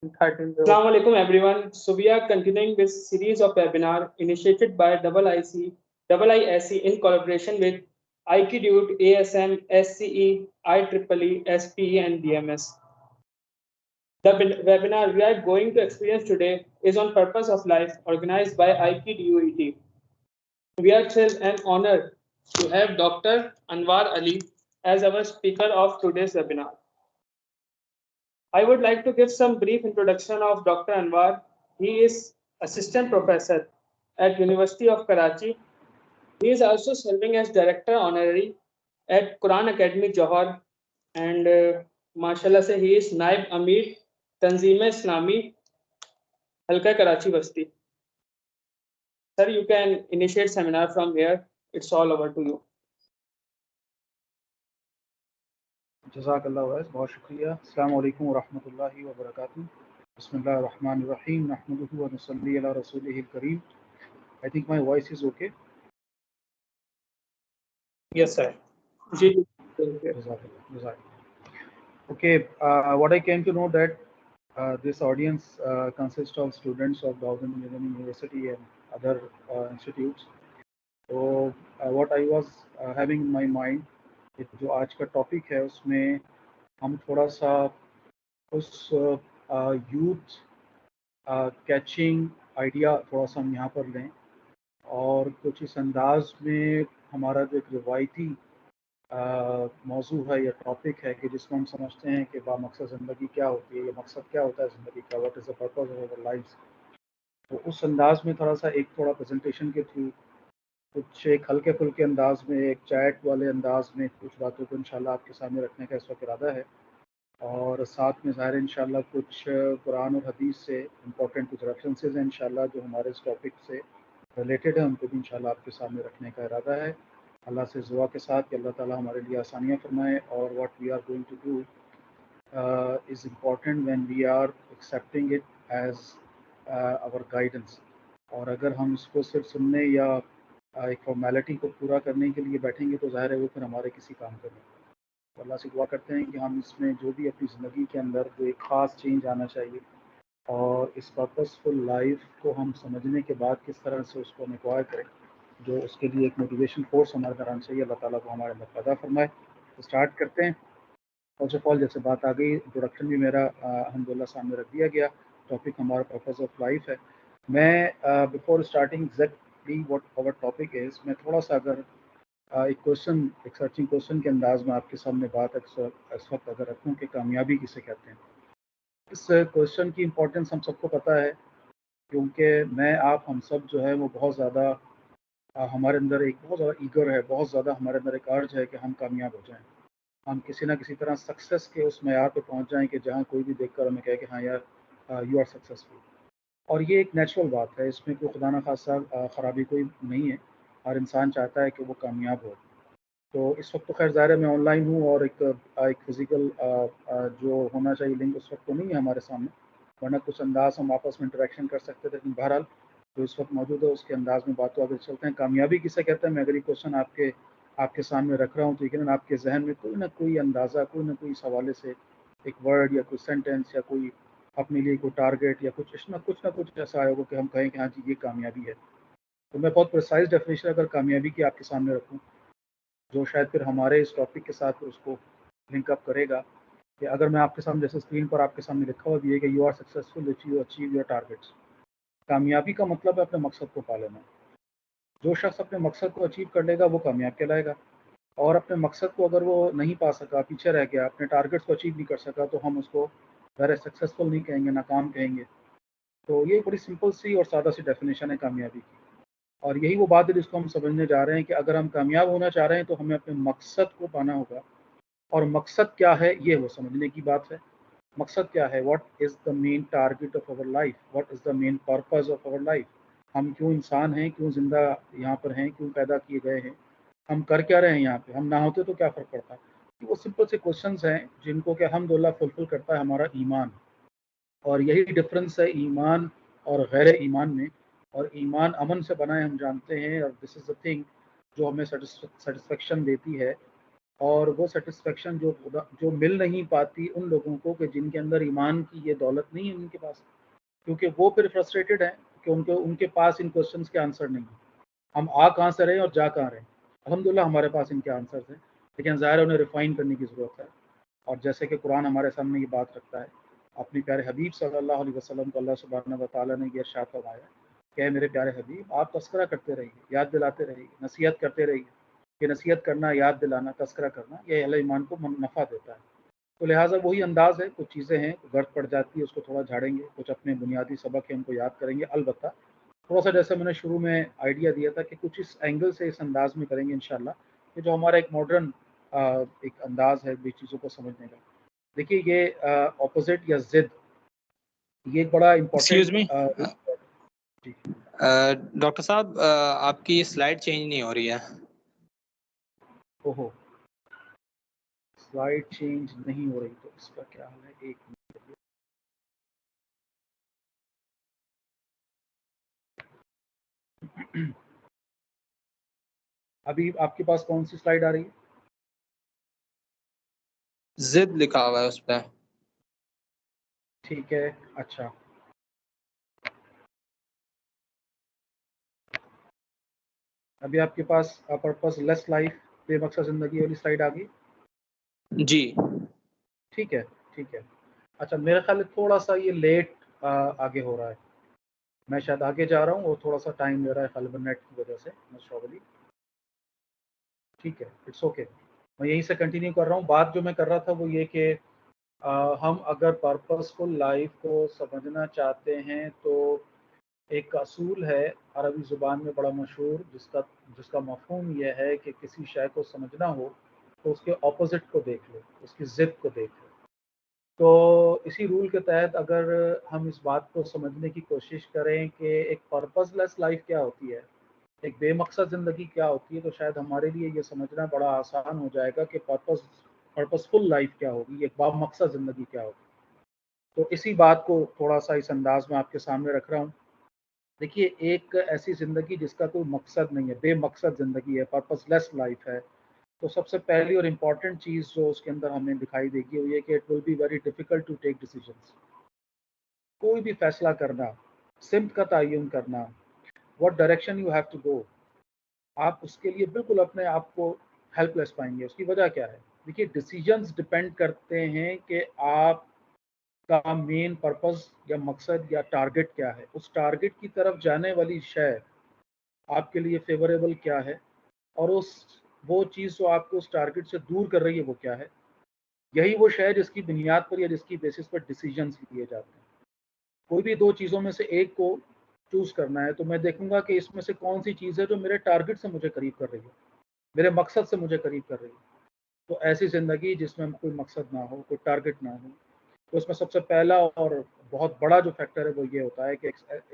Assalamu alaikum everyone. So we are continuing this series of webinar initiated by IISc in collaboration with IQDUTE, ASM, SCE, IEEE, SPE and DMS. The webinar we are going to experience today is on purpose of life, organized by IQDUTE. We are thrilled and honored to have Dr. Anwar Ali as our speaker of today's webinar. I would like to give some brief introduction of Dr. Anwar. He is assistant professor at University of Karachi. He is also serving as director honorary at Quran Academy Johor, and mashallah se he is Naib Amir Tanzeem Islami Halka Karachi Basti. Sir, you can initiate seminar from here. It's all over to you. جزاک اللہ ویس، بہت شکریہ۔ السلام علیکم ورحمۃ اللہ وبرکاتہ۔ بسم اللہ الرحمن الرحیم، نحمدہ ونصلی علی رسولہ الکریم۔ I think my voice is okay. Yes, sir. Okay, what I came to know that this audience consists of students of Dawson Engineering University and other institutes. So what I was having in my mind, جو آج کا topic ہے اس میں ہم تھوڑا سا اس youth catching idea تھوڑا سا ہم یہاں پر لیں، اور کچھ اس انداز میں ہمارا جو ایک روایتی موضوع ہے یا ٹاپک ہے کہ جس میں ہم سمجھتے ہیں کہ با مقصد زندگی کیا ہوتی ہے، یا مقصد کیا ہوتا ہے زندگی کا، what is the purpose of our life, تو اس انداز میں تھوڑا سا ایک تھوڑا پریزنٹیشن کے تھرو کچھ ایک ہلکے پھلکے انداز میں، ایک چیٹ والے انداز میں کچھ باتوں کو انشاءاللہ آپ کے سامنے رکھنے کا اس وقت ارادہ ہے، اور ساتھ میں ظاہر انشاءاللہ کچھ قرآن اور حدیث سے امپورٹنٹ کچھ ریفرنسز ہیں انشاءاللہ جو ہمارے اس ٹاپک سے ریلیٹڈ ہیں، ان کو بھی انشاءاللہ آپ کے سامنے رکھنے کا ارادہ ہے، اللہ سے دعا کے ساتھ کہ اللہ تعالیٰ ہمارے لیے آسانیاں فرمائے، اور what we are going to do is important when we are accepting it as our guidance, اور اگر ہم اس کو صرف سننے یا ایک فارمیلٹی کو پورا کرنے کے لیے بیٹھیں گے تو ظاہر ہے وہ پھر ہمارے کسی کام کا نہیں۔ تو اللہ سے دعا کرتے ہیں کہ ہم اس میں جو بھی اپنی زندگی کے اندر جو ایک خاص چینج آنا چاہیے، اور اس پرپسفل لائف کو ہم سمجھنے کے بعد کس طرح سے اس کو ہم ایکوائر کریں، جو اس کے لیے ایک موٹیویشن فورس ہمارے اندر آنا چاہیے، اللہ تعالیٰ کو ہمارے اندر پیدا فرمائے۔ تو اسٹارٹ کرتے ہیں۔ فرسٹ آف آل جیسے بات آ گئی، انٹروڈکشن بھی میرا الحمدللہ سامنے رکھ دیا گیا، ٹاپک ہمارا پرپز آف لائف ہے۔ میں before starting exactly what our topic is, میں تھوڑا سا اگر ایک کوشچن، ایک سرچنگ کوشچن کے انداز میں آپ کے سامنے بات اس وقت اگر رکھوں کہ کامیابی کسے کہتے ہیں۔ اس کوشچن کی امپورٹنس ہم سب کو پتہ ہے، کیونکہ میں آپ ہم سب جو ہے وہ بہت زیادہ ہمارے اندر ایک بہت زیادہ ایگر ہے، بہت زیادہ ہمارے اندر ایک ارج ہے کہ ہم کامیاب ہو جائیں، ہم کسی نہ کسی طرح سکسیس کے اس معیار پہ پہنچ جائیں کہ جہاں کوئی بھی دیکھ کر ہمیں کہے کہ ہاں یار یو آر سکسیزفل، اور یہ ایک نیچرل بات ہے، اس میں کوئی خدا نخواستہ خرابی کوئی نہیں ہے، ہر انسان چاہتا ہے کہ وہ کامیاب ہو۔ تو اس وقت تو خیر ظاہر ہے میں آن لائن ہوں، اور ایک فزیکل جو ہونا چاہیے لنک اس وقت تو نہیں ہے ہمارے سامنے، ورنہ کچھ انداز ہم آپس میں انٹریکشن کر سکتے تھے، لیکن بہرحال جو اس وقت موجود ہے اس کے انداز میں باتوں آگے چلتے ہیں۔ کامیابی کسے کہتے ہیں؟ میں اگر یہ کوشچن آپ کے سامنے رکھ رہا ہوں تو یقیناً آپ کے ذہن میں کوئی نہ کوئی اندازہ، کوئی نہ کوئی اس حوالے سے ایک ورڈ یا کوئی سینٹینس یا کوئی اپنے لیے کوئی ٹارگیٹ یا کچھ نہ کچھ ایسا آئے ہوگا کہ ہم کہیں کہ ہاں جی یہ کامیابی ہے۔ تو میں بہت پریسائز ڈیفینیشن اگر کامیابی کی آپ کے سامنے رکھوں، جو شاید پھر ہمارے اس ٹاپک کے ساتھ اس کو لنک اپ کرے گا، کہ اگر میں آپ کے سامنے جیسے اسکرین پر آپ کے سامنے لکھا ہوا بھی ہے کہ you are successful if you achieve your targets. کامیابی کا مطلب ہے اپنے مقصد کو پا لینا۔ جو شخص اپنے مقصد کو اچیو کر لے گا وہ کامیاب کہلائے گا، اور اپنے مقصد کو اگر وہ نہیں پا سکا، پیچھے رہ گیا، اپنے ٹارگیٹس کو اچیو نہیں کر سکا، تو ہم اس کو غیر سکسیزفل نہیں کہیں گے، ناکام کہیں گے۔ تو یہ بڑی سمپل سی اور سادہ سی ڈیفینیشن ہے کامیابی کی، اور یہی وہ بات ہے جس کو ہم سمجھنے جا رہے ہیں کہ اگر ہم کامیاب ہونا چاہ رہے ہیں تو ہمیں اپنے مقصد کو پانا ہوگا، اور مقصد کیا ہے یہ وہ سمجھنے کی بات ہے۔ مقصد کیا ہے؟ What is the main target of our life, what is the main purpose of our life, ہم کیوں انسان ہیں، کیوں زندہ یہاں پر ہیں، کیوں پیدا کیے گئے ہیں، ہم کر کیا رہے ہیں یہاں پہ، ہم نہ ہوتے تو کیا فرق پڑتا۔ وہ سمپل سے کوشچنز ہیں جن کو کہ الحمدللہ فلفل کرتا ہے ہمارا ایمان، اور یہی ڈفرنس ہے ایمان اور غیر ایمان میں، اور ایمان امن سے بنا ہے ہم جانتے ہیں، اور دس از دا تھنگ جو ہمیں سیٹسفیکشن دیتی ہے اور وہ سیٹسفیکشن جو مل نہیں پاتی ان لوگوں کو کہ جن کے اندر ایمان کی یہ دولت نہیں ہے ان کے پاس، کیونکہ وہ پھر فرسٹریٹڈ ہیں کہ ان کے پاس ان کوشچنس کے آنسر نہیں ہیں. ہم آ کہاں سے رہے ہیں اور جا کہاں رہے ہیں. الحمدللہ ہمارے پاس ان کے آنسرز ہیں، لیکن ظاہر ہے انہیں ریفائن کرنے کی ضرورت ہے. اور جیسے کہ قرآن ہمارے سامنے یہ بات رکھتا ہے، اپنے پیارے حبیب صلی اللہ علیہ وسلم کو اللہ سبحانہ و تعالیٰ نے یہ ارشاد فرمایا کہ اے میرے پیارے حبیب، آپ تذکرہ کرتے رہیے، یاد دلاتے رہیے، نصیحت کرتے رہیے. یہ نصیحت کرنا، یاد دلانا، تذکرہ کرنا، یہ اہل ایمان کو نفع دیتا ہے. تو لہٰذا وہی انداز ہے. کچھ چیزیں ہیں غلط پڑ جاتی ہے، اس کو تھوڑا جھاڑیں گے. کچھ اپنے بنیادی سبق ہیں ان کو یاد کریں گے. البتہ تھوڑا سا جیسے میں نے شروع میں آئیڈیا دیا تھا کہ کچھ اس اینگل سے، اس انداز میں کریں گے انشاءاللہ، کہ جو ہمارا ایک ماڈرن ایک انداز ہے بھی چیزوں کو سمجھنے کا. دیکھیے یہ اپوزٹ یا ضد، یہ ایک بڑا ایکسکیوز می امپورٹنٹ. جی ڈاکٹر صاحب، آپ کی سلائڈ چینج نہیں ہو رہی ہے. اوہو، سلائڈ چینج نہیں ہو رہی، تو اس کا کیا حال ہے؟ ایک منٹ. ابھی آپ کے پاس کون سی سلائڈ آ رہی ہے؟ ضد لکھا ہوا ہے اس پہ. ٹھیک ہے، اچھا. ابھی آپ کے پاس پرپز لیس لائف، بے مقصد زندگی والی سلائڈ آ گئی. جی ٹھیک ہے، ٹھیک ہے. اچھا، میرا خیال ہے تھوڑا سا یہ لیٹ آگے ہو رہا ہے. میں شاید آگے جا رہا ہوں اور تھوڑا سا ٹائم لے رہا ہے غالباً نیٹ کی وجہ سے، مشابلی. ٹھیک ہے، اٹس اوکے. میں یہیں سے کنٹینیو کر رہا ہوں. بات جو میں کر رہا تھا وہ یہ کہ ہم اگر پرپزفل لائف کو سمجھنا چاہتے ہیں تو ایک اصول ہے عربی زبان میں بڑا مشہور، جس کا مفہوم یہ ہے کہ کسی شے کو سمجھنا ہو تو اس کے اپوزٹ کو دیکھ لو، اس کی ضد کو دیکھ لو. تو اسی رول کے تحت اگر ہم اس بات کو سمجھنے کی کوشش کریں کہ ایک پرپز لیس لائف کیا ہوتی ہے، ایک بے مقصد زندگی کیا ہوتی ہے، تو شاید ہمارے لیے یہ سمجھنا بڑا آسان ہو جائے گا کہ پرپزفل لائف کیا ہوگی، ایک با مقصد زندگی کیا ہوگی. تو اسی بات کو تھوڑا سا اس انداز میں آپ کے سامنے رکھ رہا ہوں. دیکھیے، ایک ایسی زندگی جس کا کوئی مقصد نہیں ہے، بے مقصد زندگی ہے، پرپز لیس لائف ہے، تو سب سے پہلی اور امپورٹنٹ چیز جو اس کے اندر ہمیں دکھائی دے گی وہ یہ کہ it will be very difficult to take decisions. کوئی بھی فیصلہ کرنا، سمت کا تعین کرنا، what direction you have to go, آپ اس کے لیے بالکل اپنے آپ کو ہیلپ لیس پائیں گے. اس کی وجہ کیا ہے؟ دیکھیے، ڈیسیژنس ڈپینڈ کرتے ہیں کہ آپ کا مین پرپز یا مقصد یا ٹارگٹ کیا ہے، اس ٹارگٹ کی طرف جانے والی شے آپ کے لیے فیوریبل کیا ہے، اور وہ چیز جو آپ کو اس ٹارگٹ سے دور کر رہی ہے وہ کیا ہے. یہی وہ شے ہے جس کی بنیاد پر یا جس کی بیسس پر ڈیسیژنس لیے جاتے ہیں. کوئی بھی دو چیزوں میں سے ایک کو چوز کرنا ہے تو میں دیکھوں گا کہ اس میں سے کون سی چیز ہے جو میرے ٹارگٹ سے مجھے قریب کر رہی ہے، میرے مقصد سے مجھے قریب کر رہی ہے. تو ایسی زندگی جس میں کوئی مقصد نہ ہو، کوئی ٹارگٹ نہ ہو، تو اس میں سب سے پہلا اور بہت بڑا جو فیکٹر ہے وہ یہ ہوتا ہے کہ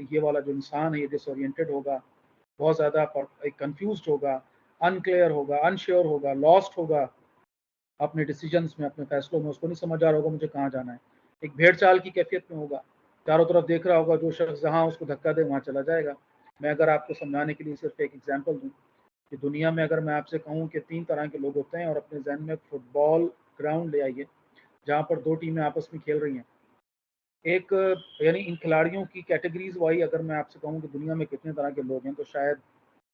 یہ والا جو انسان ہے یہ ڈس اورینٹڈ ہوگا، بہت زیادہ کنفیوزڈ ہوگا، انکلیئر ہوگا، انشیور ہوگا، لاسٹ ہوگا اپنے ڈیسیجنس میں، اپنے فیصلوں میں. اس کو نہیں سمجھ آ رہا ہوگا مجھے کہاں جانا ہے. ایک بھیڑ چال کی کیفیت میں ہوگا، چاروں طرف دیکھ رہا ہوگا، جو شخص جہاں اس کو دھکا دے وہاں چلا جائے گا. میں اگر آپ کو سمجھانے کے لیے صرف ایک ایگزامپل دوں کہ دنیا میں اگر میں آپ سے کہوں کہ 3 طرح کے لوگ ہوتے ہیں، اور اپنے ذہن میں فٹ بال گراؤنڈ لے آئیے جہاں پر 2 ٹیمیں آپس میں کھیل رہی ہیں. ایک یعنی ان کھلاڑیوں کی کیٹیگریز وائی اگر میں آپ سے کہوں کہ دنیا میں کتنے طرح کے لوگ ہیں، تو شاید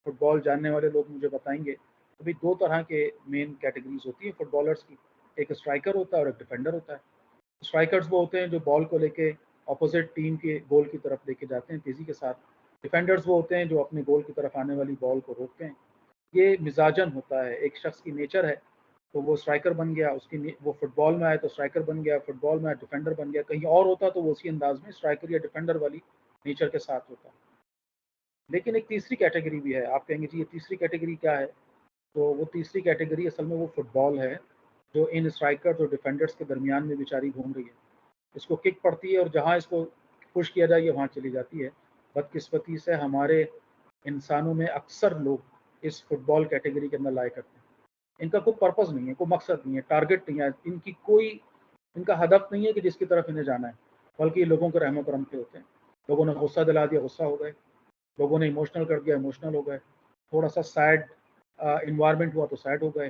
فٹ بال جاننے والے لوگ مجھے بتائیں گے. ابھی 2 طرح کے مین کیٹیگریز ہوتی ہیں فٹ بالرس کی. ایک اسٹرائکر ہوتا ہے اور ایک ڈیفینڈر ہوتا ہے. اسٹرائکرز وہ ہوتے ہیں جو بال کو لے کے اپوزٹ ٹیم کے گول کی طرف لے کے جاتے ہیں تیزی کے ساتھ. ڈیفینڈرز وہ ہوتے ہیں جو اپنے گول کی طرف آنے والی بال کو روکتے ہیں. یہ مزاجن ہوتا ہے، ایک شخص کی نیچر ہے تو وہ اسٹرائکر بن گیا، وہ فٹ بال میں آئے تو اسٹرائکر بن گیا، فٹ بال میں آئے ڈیفینڈر بن گیا. کہیں اور ہوتا تو وہ اسی انداز میں اسٹرائکر یا ڈیفینڈر والی نیچر کے ساتھ ہوتا. لیکن ایک تیسری کیٹیگری بھی ہے. آپ کہیں گے جی یہ تیسری کیٹیگری کیا ہے؟ تو وہ تیسری کیٹیگری اصل میں وہ فٹ بال ہے جو ان اسٹرائکرز اور ڈیفینڈرز کے درمیان میں بیچاری گھوم رہی ہے. اس کو کک پڑتی ہے اور جہاں اس کو پش کیا جائے وہاں چلی جاتی ہے. بدقسمتی سے ہمارے انسانوں میں اکثر لوگ اس فٹ بال کیٹیگری کے اندر لائے کرتے ہیں. ان کا کوئی پرپز نہیں ہے، کوئی مقصد نہیں ہے، ٹارگٹ نہیں ہے، ان کا ہدف نہیں ہے کہ جس کی طرف انہیں جانا ہے، بلکہ یہ لوگوں کے رحم و کرم کے ہوتے ہیں. لوگوں نے غصہ دلا دیا، غصہ ہو گئے. لوگوں نے ایموشنل کر دیا، ایموشنل ہو گئے. تھوڑا سا سیڈ انوائرمنٹ ہوا تو سیڈ ہو گئے.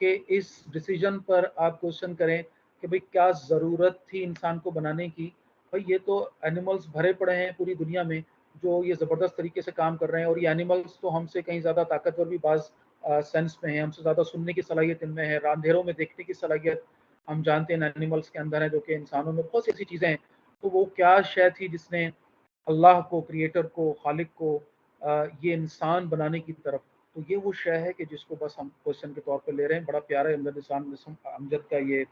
کہ اس ڈیسیجن پر آپ کوشچن کریں کہ بھئی کیا ضرورت تھی انسان کو بنانے کی. بھئی یہ تو اینیملز بھرے پڑے ہیں پوری دنیا میں جو یہ زبردست طریقے سے کام کر رہے ہیں, اور یہ اینیملز تو ہم سے کہیں زیادہ طاقتور بھی بعض سینس میں ہیں, ہم سے زیادہ سننے کی صلاحیت ان میں ہے, اندھیروں میں دیکھنے کی صلاحیت ہم جانتے ہیں اینیملز کے اندر ہے, جو کہ انسانوں میں بہت سی ایسی چیزیں ہیں. تو وہ کیا شے تھی جس نے اللہ کو, کریٹر کو, خالق کو یہ انسان بنانے کی طرف, تو یہ وہ شے ہے کہ جس کو بس ہم کوشچن کے طور پہ لے رہے ہیں. بڑا پیارا امجد کا یہ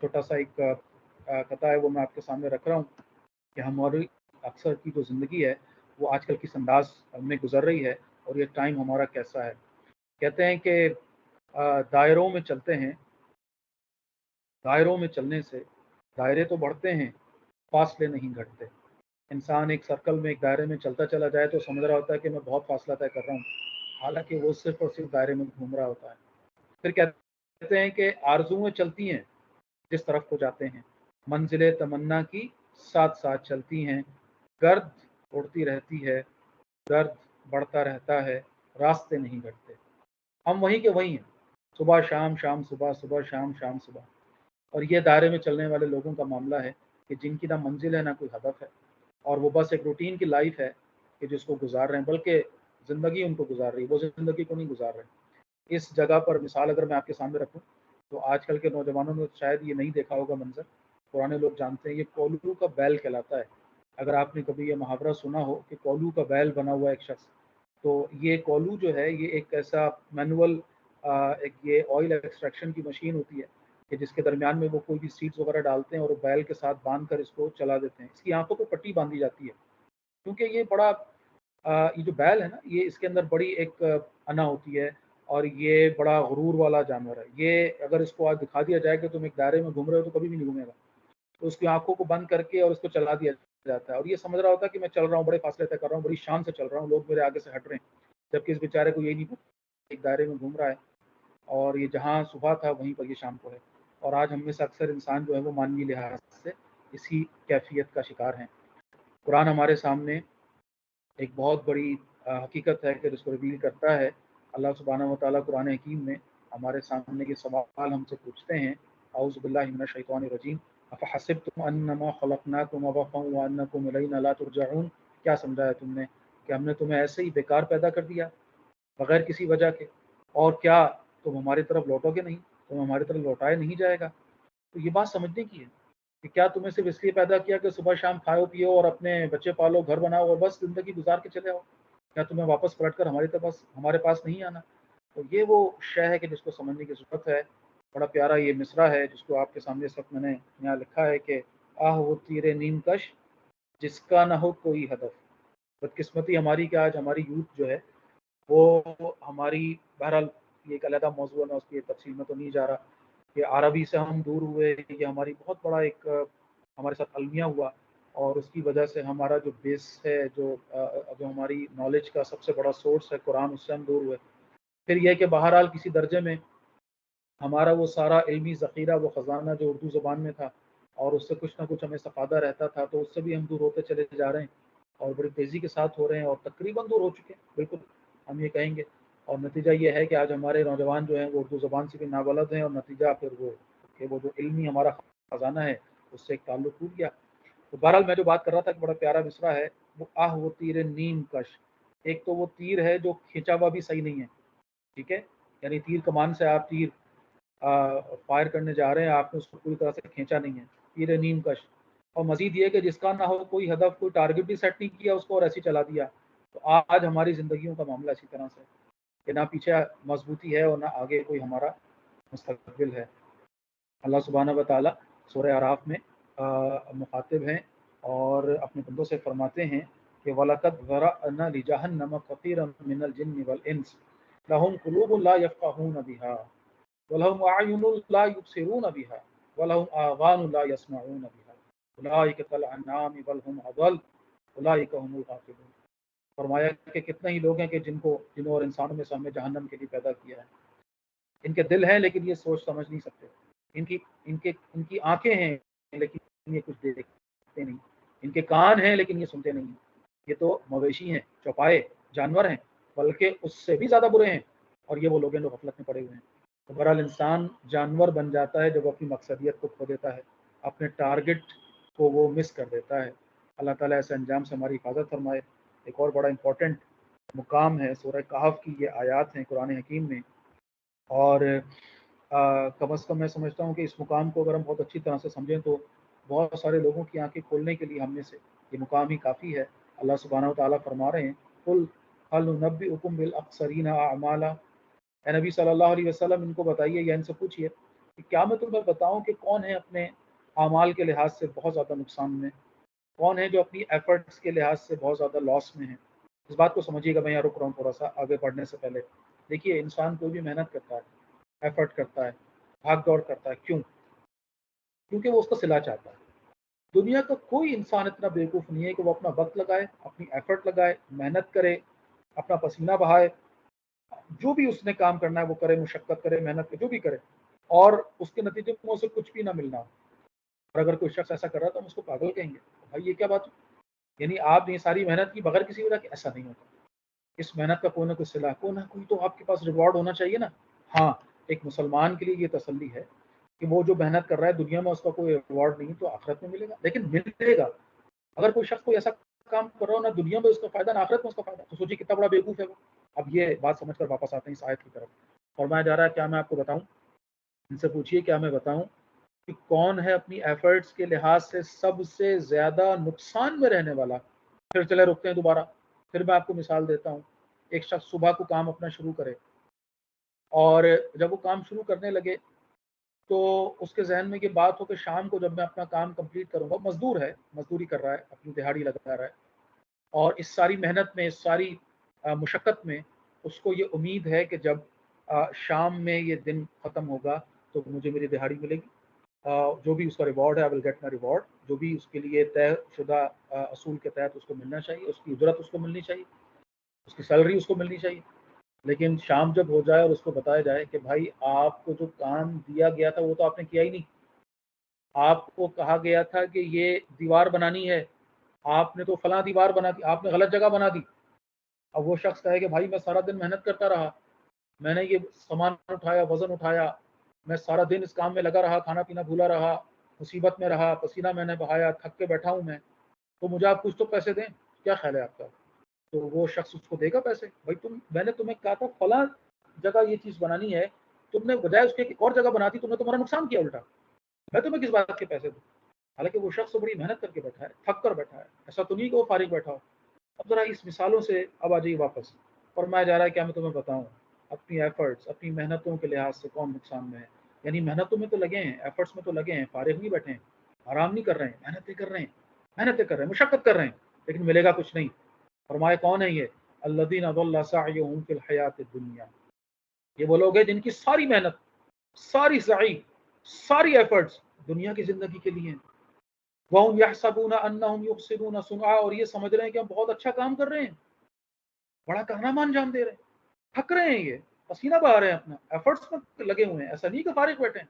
چھوٹا سا ایک قطعہ ہے, وہ میں آپ کے سامنے رکھ رہا ہوں کہ ہماری اکثر کی جو زندگی ہے وہ آج کل کس انداز میں گزر رہی ہے, اور یہ ٹائم ہمارا کیسا ہے. کہتے ہیں کہ دائروں میں چلتے ہیں, دائروں میں چلنے سے دائرے تو بڑھتے ہیں, فاصلے نہیں گھٹتے. انسان ایک سرکل میں, ایک دائرے میں چلتا چلا جائے تو سمجھ رہا ہوتا ہے کہ میں بہت فاصلہ طے کر رہا ہوں, حالانکہ وہ صرف اور صرف دائرے میں گھوم رہا ہوتا ہے. پھر کہتے ہیں کہ آرزویں چلتی ہیں جس طرف کو جاتے ہیں, منزل تمنا کی ساتھ ساتھ چلتی ہیں, گرد اڑتی رہتی ہے, درد بڑھتا رہتا ہے, راستے نہیں گھٹتے. ہم وہیں کے وہیں ہیں, صبح شام شام صبح, صبح شام شام صبح. اور یہ دائرے میں چلنے والے لوگوں کا معاملہ ہے کہ جن کی نہ منزل ہے نہ کوئی ہدف ہے, اور وہ بس ایک روٹین کی لائف ہے کہ جس کو گزار رہے ہیں, بلکہ زندگی ان کو گزار رہی ہے, وہ زندگی کو نہیں گزار رہے. اس جگہ پر مثال اگر میں آپ کے سامنے رکھوں تو آج کل کے نوجوانوں نے شاید یہ نہیں دیکھا ہوگا منظر, پرانے لوگ جانتے ہیں, یہ کولو کا بیل کہلاتا ہے. اگر آپ نے کبھی یہ محاورہ سنا ہو کہ کولو کا بیل بنا ہوا ایک شخص, تو یہ کولو جو ہے یہ ایک ایسا مینول ایک یہ آئل ایکسٹریکشن کی مشین ہوتی ہے کہ جس کے درمیان میں وہ کوئی بھی سیڈز وغیرہ ڈالتے ہیں اور بیل کے ساتھ باندھ کر اس کو چلا دیتے ہیں. اس کی آنکھوں پہ پٹی باندھی جاتی ہے کیونکہ یہ بڑا یہ جو بیل ہے نا, یہ اس کے اندر بڑی ایک انا ہوتی ہے, اور یہ بڑا غرور والا جانور ہے. یہ اگر اس کو آج دکھا دیا جائے کہ تم ایک دائرے میں گھوم رہے ہو تو کبھی بھی نہیں گھومے گا. تو اس کی آنکھوں کو بند کر کے اور اس کو چلا دیا جاتا ہے, اور یہ سمجھ رہا ہوتا ہے کہ میں چل رہا ہوں, بڑے فاصلے طے کر رہا ہوں, بڑی شان سے چل رہا ہوں, لوگ میرے آگے سے ہٹ رہے ہیں, جبکہ اس بیچارے کو یہی نہیں پتا ایک دائرے میں گھوم رہا ہے, اور یہ جہاں صبح تھا وہیں پر یہ شام کو ہے. اور آج ہم میں سے اکثر انسان جو ہے وہ مانوی لحاظ سے اسی کیفیت کا شکار ہیں. قرآن ہمارے سامنے ایک بہت بڑی حقیقت ہے کہ جس کو ریویل کرتا ہے. اللہ سبحانہ و تعالیٰ قرآن حکیم میں ہمارے سامنے کے سوال ہم سے پوچھتے ہیں, اعوذ باللہ من الشیطان الرجیم, افحسبتم انما خلقناکم عبثا وانکم الینا لا ترجعون, کیا سمجھا ہے تم نے کہ ہم نے تمہیں ایسے ہی بیکار پیدا کر دیا بغیر کسی وجہ کے, اور کیا تم ہماری طرف لوٹو گے نہیں, تم ہماری طرف لوٹائے نہیں جائے گا. تو یہ بات سمجھنے کی ہے کہ کیا تمہیں صرف اس لیے پیدا کیا کہ صبح شام کھاؤ پیو اور اپنے بچے پالو, گھر بناؤ اور بس زندگی گزار کے چلے آؤ, کیا تمہیں واپس پلٹ کر ہمارے پاس نہیں آنا. تو یہ وہ شے ہے کہ جس کو سمجھنے کی ضرورت ہے. بڑا پیارا یہ مصرع ہے جس کو آپ کے سامنے اس وقت میں نے یہاں لکھا ہے کہ آہ وہ تیر نیم کش جس کا نہ ہو کوئی ہدف. بدقسمتی ہماری کہ آج ہماری یوتھ جو ہے وہ ہماری, بہرحال یہ ایک علیحدہ موضوع ہے, میں اس کی تفصیل میں تو نہیں جا رہا, کہ عربی سے ہم دور ہوئے, یہ ہماری بہت بڑا ایک ہمارے ساتھ المیہ ہوا, اور اس کی وجہ سے ہمارا جو بیس ہے, جو ہماری نالج کا سب سے بڑا سورس ہے قرآن, اس سے ہم دور ہوئے. پھر یہ کہ بہرحال کسی درجے میں ہمارا وہ سارا علمی ذخیرہ, وہ خزانہ جو اردو زبان میں تھا, اور اس سے کچھ نہ کچھ ہمیں استفادہ رہتا تھا, تو اس سے بھی ہم دور ہوتے چلے جا رہے ہیں, اور بڑی تیزی کے ساتھ ہو رہے ہیں, اور تقریباً دور ہو چکے ہیں بالکل ہم یہ کہیں گے. اور نتیجہ یہ ہے کہ آج ہمارے نوجوان جو ہیں وہ اردو زبان سے بھی نابلد ہیں, اور نتیجہ پھر وہ کہ وہ جو علمی ہمارا خزانہ ہے اس سے ایک تعلق ٹوٹ گیا. تو بہرحال میں جو بات کر رہا تھا کہ بڑا پیارا مصرع ہے وہ آہ وہ تیر نیم کش. ایک تو وہ تیر ہے جو کھینچا ہوا بھی صحیح نہیں ہے, ٹھیک ہے, یعنی تیر کمان سے آپ تیر فائر کرنے جا رہے ہیں, آپ نے اس کو پوری طرح سے کھینچا نہیں ہے, تیر نیم کش. اور مزید یہ کہ جس کا نہ ہو کوئی ہدف, کوئی ٹارگٹ بھی سیٹ نہیں کیا اس کو اور ایسے چلا دیا. تو آج ہماری زندگیوں کا معاملہ اسی طرح سے کہ نہ پیچھے مضبوطی ہے اور نہ آگے کوئی ہمارا مستقبل ہے. اللہ سبحانہ و تعالیٰ سورہ اعراف میں مخاطب ہیں اور اپنے بندوں سے فرماتے ہیں کہ وَلَقَدْ ذَرَأْنَا لِجَهَنَّمَ كَثِيرًا مِنَ الْجِنِّ وَالْإِنسِ لَهُمْ قُلُوبٌ لَا يَفْقَهُونَ بِهَا وَلَهُمْ أَعْيُنٌ لَا يُبْصِرُونَ بِهَا وَلَهُمْ آذَانٌ لَا يَسْمَعُونَ بِهَا أُولَٰئِكَ كَالْأَنْعَامِ بَلْ هُمْ أَضَلُّ أُولَٰئِكَ هُمُ الْغَافِلُونَ. فرمایا کہ کتنے ہی لوگ ہیں کہ جنوں اور انسانوں میں سے ہم نے جہنم کے لیے پیدا کیا ہے. ان کے دل ہیں لیکن یہ سوچ سمجھ نہیں سکتے, ان کی آنکھیں ہیں لیکن یہ کچھ دیکھتے نہیں, ان کے کان ہیں لیکن یہ سنتے نہیں. یہ تو مویشی ہیں, چوپائے جانور ہیں, بلکہ اس سے بھی زیادہ برے ہیں, اور یہ وہ لوگ ہیں جو غفلت میں پڑے ہوئے ہیں. تو بہرحال انسان جانور بن جاتا ہے جب اپنی مقصدیت کو کھو دیتا ہے، اپنے ٹارگٹ کو وہ مس کر دیتا ہے۔ اللہ تعالیٰ ایسے انجام سے ہماری حفاظت فرمائے۔ ایک اور بڑا امپورٹنٹ مقام ہے سورہ کہف کی، یہ آیات ہیں قرآن حکیم میں، اور کم از کم میں سمجھتا ہوں کہ اس مقام کو اگر ہم بہت اچھی طرح سے سمجھیں تو بہت سارے لوگوں کی آنکھیں کھولنے کے لیے ہم میں سے یہ مقام ہی کافی ہے۔ اللہ سبحانہ و تعالیٰ فرما رہے ہیں، قل هل ننبئکم بالاخسرین اعمالا، اے نبی صلی اللہ علیہ وسلم ان کو بتائیے یا ان سے پوچھیے کہ کیا میں تمہیں بتاؤں کہ کون ہے اپنے اعمال کے لحاظ سے بہت زیادہ نقصان میں، کون ہے جو اپنی ایفرٹس کے لحاظ سے بہت زیادہ لاس میں ہے۔ اس بات کو سمجھیے گا، میں یہاں رک رہا ہوں تھوڑا سا آگے بڑھنے سے پہلے۔ دیکھیے، انسان کوئی بھی محنت کرتا ہے، ایفرٹ کرتا ہے، بھاگ دوڑ کرتا ہے، کیوں؟ کیونکہ وہ اس کا صلہ چاہتا ہے۔ دنیا کا کوئی انسان اتنا بیوقوف نہیں ہے کہ وہ اپنا وقت لگائے، اپنی ایفرٹ لگائے، محنت کرے، اپنا پسینہ بہائے، جو بھی اس نے کام کرنا ہے وہ کرے، مشقت کرے، محنت کرے، جو بھی کرے، اور اس کے نتیجے میں اسے کچھ بھی نہ ملنا ہو۔ اور اگر کوئی شخص ایسا کر رہا ہے تو ہم اس کو پاگل کہیں گے، بھائی یہ کیا بات ہے؟ یعنی آپ نے ساری محنت کی بغیر کسی وجہ کے؟ ایسا نہیں ہوتا۔ اس محنت کا کوئی نہ کوئی صلہ، کوئی نہ کوئی تو آپ کے پاس ریوارڈ ہونا چاہیے نا۔ ہاں، ایک مسلمان کے لیے یہ تسلی ہے کہ وہ جو محنت کر رہا ہے دنیا میں اس کا کوئی ریوارڈ نہیں تو آخرت میں ملے گا، لیکن ملے گا۔ اگر کوئی شخص کوئی ایسا کام کر رہا ہو نہ دنیا میں اس کا فائدہ نہ آخرت میں اس کا فائدہ، تو سوچیے کتنا بڑا بیوقوف ہے وہ۔ اب یہ بات سمجھ کر واپس آتے ہیں اس آیت کی طرف۔ فرمایا جا رہا ہے، کیا میں آپ کو بتاؤں؟ ان سے پوچھیے کیا میں بتاؤں کہ کون ہے اپنی ایفرٹس کے لحاظ سے سب سے زیادہ نقصان میں رہنے والا۔ پھر چلے رکتے ہیں دوبارہ، پھر میں آپ کو مثال دیتا ہوں۔ ایک شخص صبح کو کام اپنا شروع کرے، اور جب وہ کام شروع کرنے لگے تو اس کے ذہن میں یہ بات ہو کہ شام کو جب میں اپنا کام کمپلیٹ کروں گا، مزدور ہے، مزدوری کر رہا ہے، اپنی دہاڑی لگا رہا ہے، اور اس ساری محنت میں، اس ساری مشقت میں اس کو یہ امید ہے کہ جب شام میں یہ دن ختم ہوگا تو مجھے میری دہاڑی ملے گی، جو بھی اس کا ریوارڈ ہے، آئی ول گیٹ مائی ریوارڈ، جو بھی اس کے لیے طے شدہ اصول کے تحت اس کو ملنا چاہیے، اس کی اجرت اس کو ملنی چاہیے، اس کی سیلری اس کو ملنی چاہیے۔ لیکن شام جب ہو جائے اور اس کو بتایا جائے کہ بھائی آپ کو جو کام دیا گیا تھا وہ تو آپ نے کیا ہی نہیں، آپ کو کہا گیا تھا کہ یہ دیوار بنانی ہے، آپ نے تو فلاں دیوار بنا دی، آپ نے غلط جگہ بنا دی۔ اب وہ شخص کہے کہ بھائی میں سارا دن محنت کرتا رہا، میں نے یہ سامان اٹھایا، وزن اٹھایا، میں سارا دن اس کام میں لگا رہا، کھانا پینا بھولا رہا، مصیبت میں رہا، پسینہ میں نے بہایا، تھک کے بیٹھا ہوں میں، تو مجھے آپ کچھ تو پیسے دیں۔ کیا خیال ہے آپ کا؟ تو وہ شخص اس کو دے گا پیسے؟ بھائی میں نے تمہیں کہا تھا فلاں جگہ یہ چیز بنانی ہے، تم نے بجائے اس کے ایک اور جگہ بنا دی، تم نے تمہارا نقصان کیا الٹا، میں تمہیں کس بات کے پیسے دوں؟ حالانکہ وہ شخص تو بڑی محنت کر کے بیٹھا ہے، تھک کر بیٹھا ہے، ایسا تو نہیں کہ وہ فارغ بیٹھا ہو۔ اب ذرا اس مثالوں سے اب آ جائیے واپس۔ فرمایا جا رہا ہے کیا میں تمہیں بتاؤں اپنی ایفرٹس، اپنی محنتوں کے لحاظ سے کون نقصان میں ہے؟ یعنی محنتوں میں تو لگے ہیں، ایفرٹس میں تو لگے ہیں، فارغ نہیں بیٹھے ہیں، آرام نہیں کر رہے ہیں، محنتیں کر رہے ہیں، محنتیں کر رہے ہیں، مشقت کر رہے ہیں، لیکن ملے گا کچھ نہیں۔ فرمایا کون ہے یہ؟ الذین ضل سعیہم فی الحیاۃ الدنیا، یہ وہ لوگ ہیں جن کی ساری محنت، ساری سعی، ساری ایفرٹس دنیا کی زندگی کے لیے ہیں۔ وَهُمْ يَحْسَبُونَ أَنَّهُمْ يُحْسِنُونَ صُنْعًا، اور یہ سمجھ رہے ہیں کہ ہم بہت اچھا کام کر رہے ہیں، بڑا کارنامہ انجام دے رہے ہیں، تھک رہے ہیں، یہ پسینہ بہا رہے ہیں، اپنا ایفرٹس میں لگے ہوئے ہیں، ایسا نہیں کہ فارغ بیٹھے ہیں،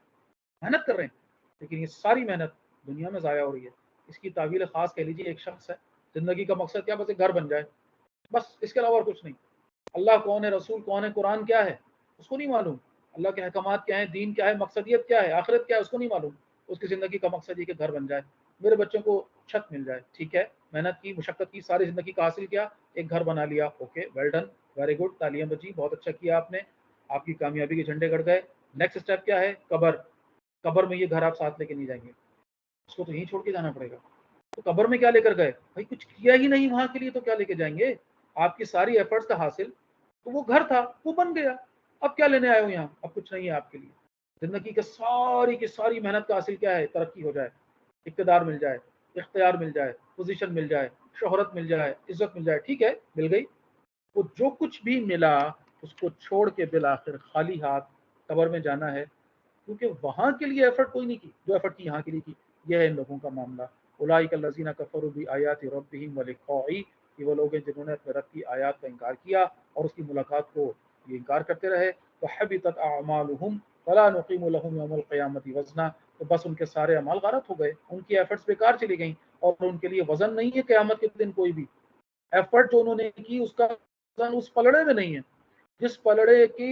محنت کر رہے ہیں، لیکن یہ ساری محنت دنیا میں ضائع ہو رہی ہے۔ اس کی تعویل خاص کہہ لیجیے، ایک شخص ہے، زندگی کا مقصد کیا؟ بس ایک گھر بن جائے، بس اس کے علاوہ اور کچھ نہیں۔ اللہ کون ہے، رسول کون ہے، قرآن کیا ہے، اس کو نہیں معلوم، اللہ کے احکامات کیا ہیں، دین کیا ہے، مقصدیت کیا ہے، آخرت کیا ہے، اس کو نہیں معلوم۔ اس کی زندگی کا مقصد یہ کہ گھر بن جائے، میرے بچوں کو چھت مل جائے، ٹھیک ہے، محنت کی، مشقت کی، ساری زندگی کا حاصل کیا، ایک گھر بنا لیا، okay, well done, very good, تالیاں بجی، بہت اچھا کیا آپ نے، آپ کی کامیابی کے جھنڈے گڑ گئے۔ نیکسٹ اسٹیپ کیا ہے؟ قبر، قبر میں یہ گھر آپ ساتھ لے کے نہیں جائیں گے، اس کو تو یہیں چھوڑ کے جانا پڑے گا۔ تو قبر میں کیا لے کر گئے؟ بھائی کچھ کیا ہی نہیں وہاں کے لیے، تو کیا لے کے جائیں گے؟ آپ کی ساری ایفرٹس کا حاصل تو وہ گھر تھا، وہ بن گیا، اب کیا لینے آئے ہو یہاں؟ اب کچھ نہیں ہے آپ کے لیے۔ زندگی کے ساری کی ساری محنت کا حاصل کیا ہے؟ ترقی ہو جائے، اقتدار مل جائے، اختیار مل جائے، پوزیشن مل جائے، شہرت مل جائے، عزت مل جائے، ٹھیک ہے، مل گئی۔ وہ جو کچھ بھی ملا اس کو چھوڑ کے بالآخر خالی ہاتھ قبر میں جانا ہے، کیونکہ وہاں کے لیے ایفرٹ کوئی نہیں کی جو ایفرٹ کی یہاں کے لیے کی۔ یہ ہے ان لوگوں کا معاملہ۔ اولئک الذین کفروا بآیات ربہم ولقائہ، یہ وہ لوگ ہیں جنہوں نے اپنے رب کی آیات کا انکار کیا اور اس کی ملاقات کو یہ انکار کرتے رہے۔ وحبطت اعمالهم فلا نقیم لهم یوم القیامۃ وزنا، تو بس ان کے سارے اعمال غارت ہو گئے، ان کی ایفرٹس بیکار چلی گئیں، اور ان کے لیے وزن نہیں ہے قیامت کے دن کوئی بھی۔ ایفرٹ جو انہوں نے کی اس کا وزن اس پلڑے میں نہیں ہے، جس پلڑے کی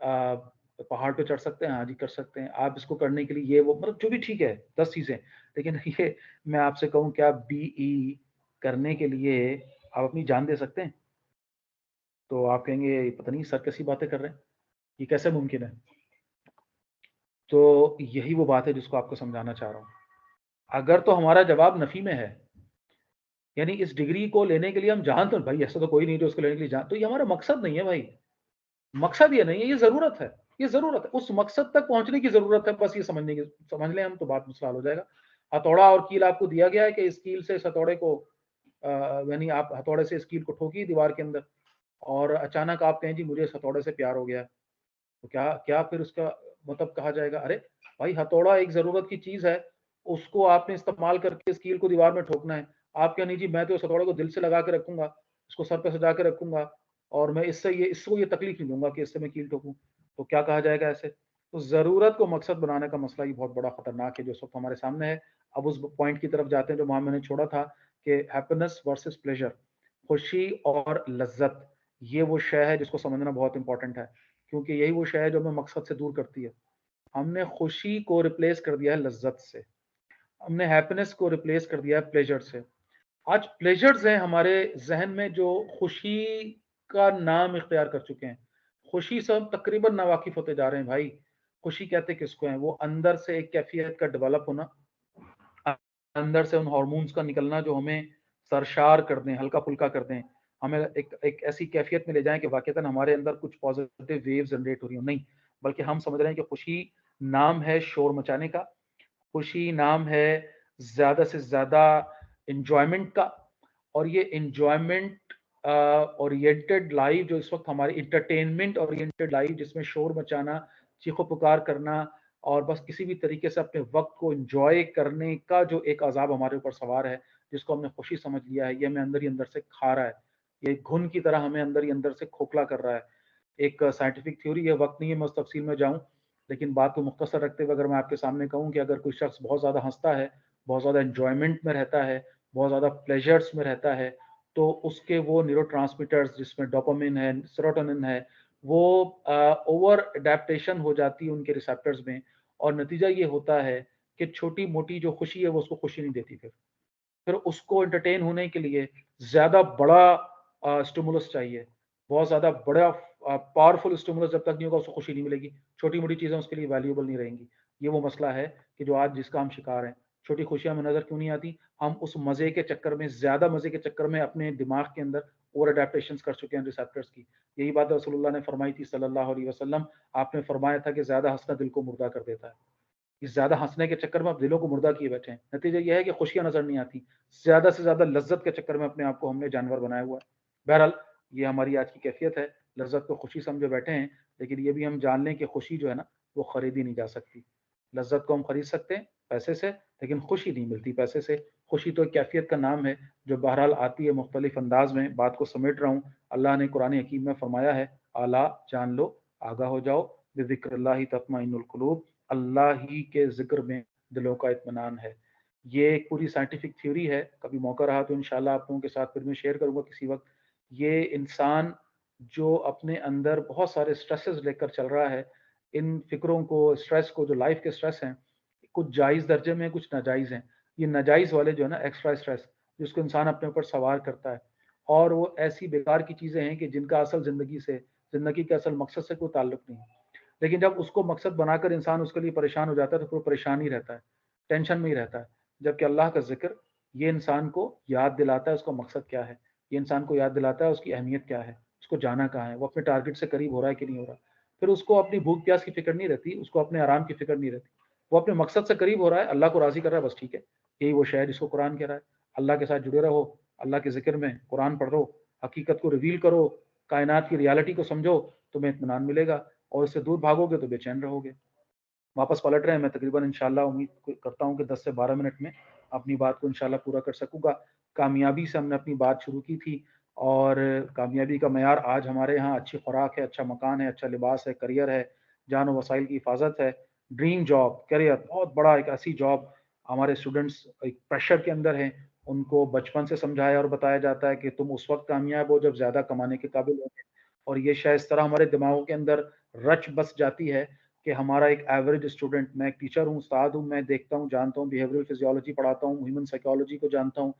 پہاڑ پہ چڑھ سکتے ہیں، ہاں جی کر سکتے ہیں. آپ اس کو کرنے کے لیے یہ وہ مطلب جو بھی ٹھیک ہے 10 چیزیں. لیکن یہ میں آپ سے کہوں کہ آپ BE کرنے کے لیے آپ اپنی جان دے سکتے ہیں؟ تو آپ کہیں گے پتہ نہیں سر کیسی باتیں کر رہے ہیں، یہ کیسے ممکن ہے؟ تو یہی وہ بات ہے جس کو آپ کو سمجھانا چاہ رہا ہوں. اگر تو ہمارا جواب نفی میں ہے، یعنی اس ڈگری کو لینے کے لیے ہم جان، تو بھائی ایسا تو کوئی نہیں جو اس کو لینے کے لیے جان، تو یہ ہمارا مقصد نہیں ہے بھائی. مقصد یہ نہیں ہے، یہ ضرورت ہے. یہ ضرورت ہے، اس مقصد تک پہنچنے کی ضرورت ہے. بس یہ سمجھ لیں ہم تو بات مسئلہ حل ہو جائے گا. ہتھوڑا اور کیل آپ کو دیا گیا ہے کہ اس کیل سے اس ہتھوڑے کو یعنی آپ ہتھوڑے سے اس کیل کو ٹھوکی دیوار کے اندر، اور اچانک آپ کہیں جی مجھے اس ہتھوڑے سے پیار ہو گیا، تو کیا پھر اس کا مطلب کہا جائے گا ارے بھائی ہتھوڑا ایک ضرورت کی چیز ہے، اس کو آپ نے استعمال کر کے اس کیل کو دیوار میں ٹھوکنا ہے. آپ کیا نہیں جی میں تو اس ہتھوڑے کو دل سے لگا کے رکھوں گا، اس کو سر پہ سجا کے رکھوں گا، اور میں اس کو یہ تکلیف نہیں دوں گا کہ اس سے میں کیل ٹھوکوں. تو کیا کہا جائے گا ایسے؟ تو ضرورت کو مقصد بنانے کا مسئلہ یہ بہت بڑا خطرناک ہے جو اس وقت ہمارے سامنے ہے. اب اس پوائنٹ کی طرف جاتے ہیں جو وہاں میں نے چھوڑا تھا کہ ہیپینس ورسز پلیجر، خوشی اور لذت. یہ وہ شے ہے جس کو سمجھنا بہت امپورٹنٹ ہے، کیونکہ یہی وہ شے ہے جو ہمیں مقصد سے دور کرتی ہے. ہم نے خوشی کو ریپلیس کر دیا ہے لذت سے، ہم نے ہیپینس کو ریپلیس کر دیا ہے پلیجر سے. آج پلیجرز ہیں ہمارے ذہن میں جو خوشی کا نام اختیار کر چکے ہیں. خوشی سے ہم تقریباً ناواقف ہوتے جا رہے ہیں بھائی. خوشی کہتے کس کو ہیں؟ وہ اندر سے ایک کیفیت کا ڈیولپ ہونا، اندر سے ان ہارمونز کا نکلنا جو ہمیں سرشار کر دیں، ہلکا پھلکا کر دیں، ہمیں ایک ایسی کیفیت میں لے جائیں کہ واقعتاً ہمارے اندر کچھ پازیٹیو ویوز جنریٹ ہو رہی ہوں. نہیں، بلکہ ہم سمجھ رہے ہیں کہ خوشی نام ہے شور مچانے کا، خوشی نام ہے زیادہ سے زیادہ انجوائمنٹ کا. اور یہ انجوائمنٹ اورینٹڈ لائف جو اس وقت ہماری انٹرٹینمنٹ اورینٹڈ لائف، جس میں شور مچانا، چیخو پکار کرنا، اور بس کسی بھی طریقے سے اپنے وقت کو انجوائے کرنے کا جو ایک عذاب ہمارے اوپر سوار ہے، جس کو ہم نے خوشی سمجھ لیا ہے، یہ ہمیں اندر ہی اندر سے کھا رہا ہے. یہ گھن کی طرح ہمیں اندر ہی اندر سے کھوکھلا کر رہا ہے. ایک سائنٹیفک تھیوری ہے، وقت نہیں ہے میں اس تفصیل میں جاؤں، لیکن بات کو مختصر رکھتے ہوئے اگر میں آپ کے سامنے کہوں کہ اگر کوئی شخص بہت زیادہ ہنستا ہے، بہت زیادہ انجوائمنٹ میں رہتا ہے، بہت زیادہ پلیجرز میں رہتا ہے، تو اس کے وہ نیورو ٹرانسمیٹرز جس میں ڈوپامن ہے، سیروٹونن ہے، وہ اوور اڈیپٹیشن ہو جاتی ہے ان کے ریسیپٹرز میں، اور نتیجہ یہ ہوتا ہے کہ چھوٹی موٹی جو خوشی ہے وہ اس کو خوشی نہیں دیتی. پھر اس کو انٹرٹین ہونے کے لیے زیادہ بڑا سٹیمولس چاہیے، بہت زیادہ بڑا پاورفل سٹیمولس جب تک نہیں ہوگا اس کو خوشی نہیں ملے گی. چھوٹی موٹی چیزیں اس کے لیے ویلیوبل نہیں رہیں گی. یہ وہ مسئلہ ہے کہ جو آج جس کا ہم شکار ہیں. چھوٹی خوشیاں میں نظر کیوں نہیں آتی؟ ہم اس مزے کے چکر میں، زیادہ مزے کے چکر میں اپنے دماغ کے اندر اوور اڈیپٹیشنز کر چکے ہیں ریسیپٹرز کی. یہی بات رسول اللہ نے فرمائی تھی صلی اللہ علیہ وسلم. آپ نے فرمایا تھا کہ زیادہ ہنسنا دل کو مردہ کر دیتا ہے. اس زیادہ ہنسنے کے چکر میں آپ دلوں کو مردہ کیے بیٹھے ہیں. نتیجہ یہ ہے کہ خوشیاں نظر نہیں آتی. زیادہ سے زیادہ لذت کے چکر میں اپنے آپ کو ہم نے جانور بنایا ہوا ہے. بہرحال یہ ہماری آج کی کیفیت ہے، لذت کو خوشی سمجھے بیٹھے ہیں. لیکن یہ بھی ہم جان لیں کہ خوشی جو ہے نا وہ خریدی نہیں جا سکتی. لذت کو ہم خرید سکتے ہیں پیسے سے، لیکن خوشی نہیں ملتی پیسے سے. خوشی تو ایک کیفیت کا نام ہے جو بہرحال آتی ہے مختلف انداز میں. بات کو سمیٹ رہا ہوں. اللہ نے قرآن حکیم میں فرمایا ہے اعلیٰ جان لو، آگاہ ہو جاؤ، بذکر اللہ تطمئن القلوب، اللہ ہی کے ذکر میں دلوں کا اطمینان ہے. یہ ایک پوری سائنٹیفک تھیوری ہے. کبھی موقع رہا تو انشاءاللہ آپ لوگوں کے ساتھ پھر میں شیئر کروں گا کسی وقت. یہ انسان جو اپنے اندر بہت سارے سٹریسز لے کر چل رہا ہے، ان فکروں کو، سٹریس کو، جو لائف کے سٹریس ہیں، کچھ جائز درجے میں، کچھ ناجائز ہیں. یہ ناجائز والے جو ہے نا ایکسٹرا سٹریس جس کو انسان اپنے اوپر سوار کرتا ہے، اور وہ ایسی بیکار کی چیزیں ہیں کہ جن کا اصل زندگی کے اصل مقصد سے کوئی تعلق نہیں. لیکن جب اس کو مقصد بنا کر انسان اس کے لیے پریشان ہو جاتا ہے تو پھر پریشان ہی رہتا ہے، ٹینشن میں ہی رہتا ہے. جبکہ اللہ کا ذکر یہ انسان کو یاد دلاتا ہے اس کا مقصد کیا ہے، یہ انسان کو یاد دلاتا ہے اس کی اہمیت کیا ہے، اس کو جانا کہاں ہے، وہ اپنے ٹارگٹ سے قریب ہو رہا ہے کہ نہیں ہو رہا. پھر اس کو اپنی بھوک پیاس کی فکر نہیں رہتی، اس کو اپنے آرام کی فکر نہیں رہتی. وہ اپنے مقصد سے قریب ہو رہا ہے، اللہ کو راضی کر رہا ہے، بس ٹھیک ہے. یہی وہ شے ہے جس کو قرآن کہہ رہا ہے. اللہ کے ساتھ جڑے رہو، اللہ کے ذکر میں، قرآن پڑھو، حقیقت کو ریویل کرو، کائنات کی ریالٹی کو سمجھو، تمہیں اطمینان ملے گا. اور اس سے دور بھاگو گے تو بے چین رہو گے. واپس پلٹ رہے ہیں. میں تقریباً انشاءاللہ امید کرتا ہوں کہ 10 سے 12 منٹ میں اپنی بات کو انشاءاللہ پورا کر سکوں گا. کامیابی سے ہم نے اپنی بات شروع کی تھی، اور کامیابی کا معیار آج ہمارے ہاں اچھی خوراک ہے، اچھا مکان ہے، اچھا لباس ہے، کریئر ہے، جان و وسائل کی حفاظت ہے، ڈریم جاب، کریئر بہت بڑا ایک ایسی جاب. ہمارے اسٹوڈنٹس ایک پریشر کے اندر ہیں، ان کو بچپن سے سمجھایا اور بتایا جاتا ہے کہ تم اس وقت کامیاب ہو جب زیادہ کمانے کے قابل ہو گے، اور یہ شاید اس طرح ہمارے دماغوں کے اندر رچ بس جاتی ہے کہ ہمارا ایک ایوریج اسٹوڈنٹ، میں ایک ٹیچر ہوں، استاد ہوں، میں دیکھتا ہوں، جانتا ہوں، بیہیویئرل فزیولوجی پڑھاتا ہوں، ہیومن سائیکالوجی کو جانتا ہوں.